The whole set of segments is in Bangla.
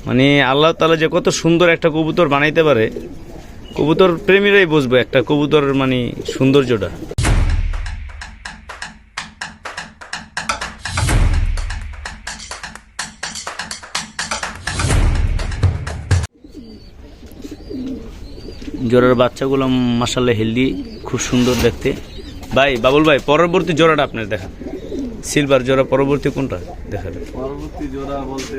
মানে আল্লাহ তাআলা যে কত সুন্দর একটা কবুতর বানাইতে পারে, কবুতর প্রেমীরাই বুঝবে একটা কবুতর মানে সৌন্দর্যটা। জোড়ার বাচ্চাগুলো মাশাআল্লাহ হেলদি, খুব সুন্দর দেখতে। ভাই বাবুল ভাই, পরবর্তী জোড়াটা আপনার দেখা, সিলভার জোড়া পরবর্তী কোনটা দেখাবেন? পরবর্তী জোড়া বলতে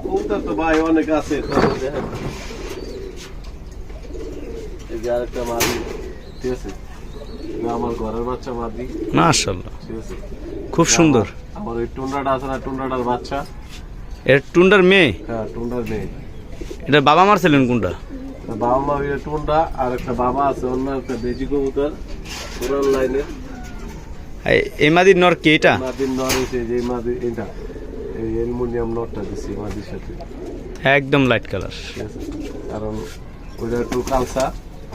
কবুতর তো ভাই অনেক আছে, এই যে আরেকটা মাদি, ঠিক আছে, আমার ঘরের বাচ্চা মাদি, মাশাআল্লাহ ঠিক আছে, খুব সুন্দর। আমার ওই টুন্ডাটা আছে না, টুন্ডাটার বাচ্চা। এর টুন্ডার মেয়ে? হ্যাঁ, টুন্ডার মেয়ে। এটা বাবা মারছিলেন কোনটা? বাবা মা টুন্ডা, আর একটা বাবা আছে অন্য একটা দেশি কবুতর পুরান লাইনে। এই মাদির নর কি এটা? মাদির নর হয়েছে যে মাদি, এটা এই অ্যালুমিনিয়াম নরটা দিছি মাদির সাথে, একদম লাইট কালার, ঠিক আছে, কারণ ওইটা একটু কালসা,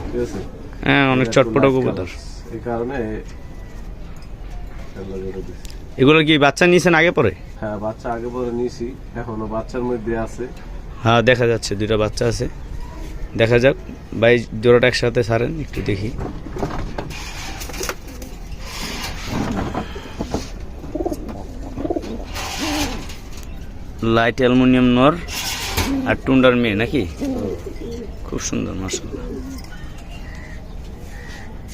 ঠিক আছে, হ্যাঁ অনেক চটপটা কবুতর, এই কারণে এগুলো কি বাচ্চা নিয়েছেন আগে পরে? হ্যাঁ, বাচ্চা আগে পরে নিয়েছি, এখনো বাচ্চার মধ্যে আছে। হ্যাঁ দেখা যাচ্ছে দুইটা বাচ্চা আছে, দেখা যাক। ভাই জোড়াটা একসাথে ছাড়েন একটু দেখি। লাইট অ্যালুমিনিয়াম নর আর টুন্ডার মেয়ে নাকি? খুব সুন্দর মাশাআল্লাহ।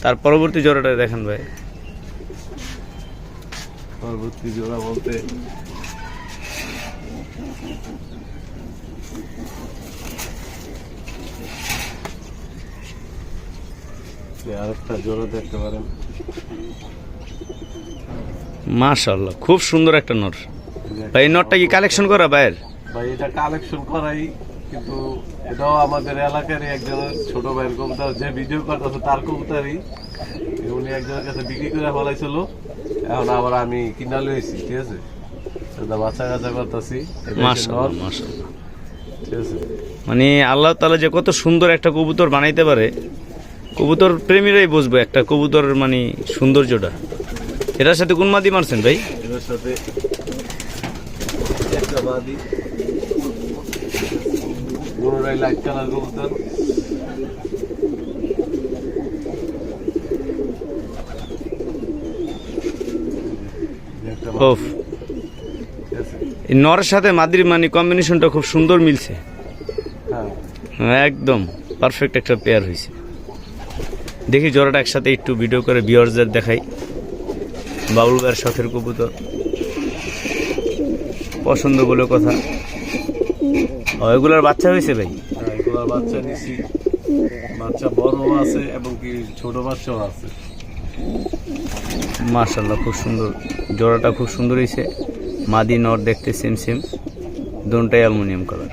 তার পরবর্তী জোড়াটা দেখেন ভাই। পরবর্তী জোড়া বলতে আরেকটা জোড়া দেখতে পারেন, মাশাআল্লাহ খুব সুন্দর একটা নর। ভাই এই নরটা কি কালেকশন করা ভাইয়ের? ভাই এটা কালেকশন করাই, কিন্তু এটাও আমাদের এলাকারই একজনের ছোট ভাইয়ের কবুতর, যে ভিডিও করতেছে তার কবুতরই, উনি একজনের কাছে বিক্রি করে ফেলাইছিল, এখন আবার আমি কিনা লইছি, ঠিক আছে, বাচ্চা কাচ্চা করতেছি। মাশাআল্লাহ মাশাআল্লাহ, ঠিক আছে, মানে আল্লাহ তাআলা যে কত সুন্দর একটা কবুতর বানাইতে পারে, কবুতর প্রেমীরাই বুঝবে একটা কবুতর মানে সৌন্দর্যটা। এটার সাথে কোন মাদি মারছেন ভাই? এটার সাথে একটা মাদি, দুটোটাই লাইট কালার কবুতর। ওফ, এই নরের সাথে মাদির মানে কম্বিনেশনটা খুব সুন্দর মিলছে, একদম পারফেক্ট একটা পেয়ার হয়েছে। দেখি জোড়াটা একসাথে একটু ভিডিও করে ভিউয়ার্সদের দেখাই। বাবুল ভাইয়ের শখের কবুতর, পছন্দ বলে কথা। এগুলার বাচ্চা হয়েছে ভাই? এগুলার বাচ্চা নিছি, বাচ্চা বড় আছে এবং কি ছোট বাচ্চাও আছে। মাশাআল্লাহ খুব সুন্দর, জোড়াটা খুব সুন্দর হয়েছে। মাদি নর দেখতে সেম সেম, দুটোটাই অ্যালুমিনিয়াম কালার।